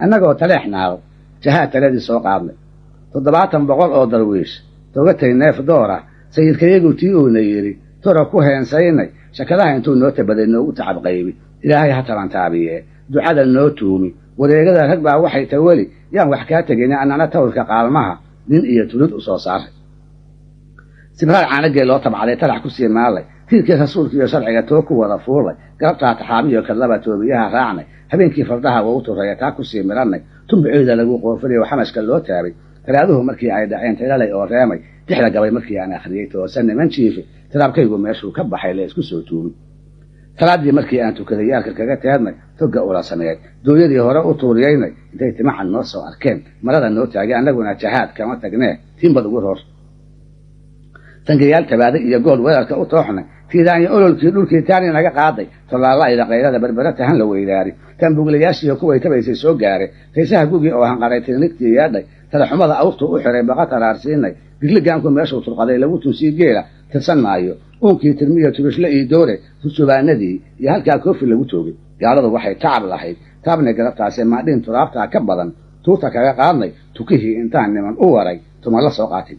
annagoo taleexnaago jahaad taladii soo qaadnay 700 oo darwiish togatay neef doora sayidkayagu tii uuna yidhi tora ku heensaynay shakadaha intuu noo tabaday noogu tacab qaybi ilaahay ha tabantaabiye ducada noo tuumi wareegada rag baa waxay tawali yaan wax kaa tegin annana tawrka qaalmaha nin iyo tulid u soo saaray sibraar caanagee loo tabcaday talax ku sii maalay tiirkii rasuulka iyo sharciga too ku wada fuulay garabtaa taxaamiyo kadlaba toobiyaha raacnay habeenkii fardaha waa u turaya taa ku sii mirannay tumbaceeda lagu qoofinayo xamaska loo taabay talaaduhu markii ay dhaceen tilalay oo reemay dixda gabay markii aan akhriyey toosan niman jiife tiraabkaygu meeshuu ka baxay la isku soo tuumi talaadii markii aan tukaday yaalka kaga teednay toga ula sameeyay dooyadii hore u tuuriyeynay intay timacan noo soo arkeen marada noo taagay annaguna jahaad kama tagnee tiinbad ugu roor tangayaal tabaada iyo gool weerarka u tooxnay tiidaanya ololkii dhulkii taani naga qaaday tolaala ila qayrada berbera tahan la weydaari tan buglayaashiyo kuway tabaysay soo gaare taysaha gugii oo hanqaray tirnigtii yaadhay talaxumada awrtu u xiray baqa taraarsiinay digligaanku meeshuu turqaday lagu tunsii geela tirsan maayo uunkii tirmiyo turishle iyo doore tursubaanadii iyo halkaa koofi lagu toogay gaaladu waxay tacab lahayd taabnay garabtaasee maadhiin turaabtaa ka badan tuurta kaga qaadnay tukihii intaan niman u waray tuma la soo qaatay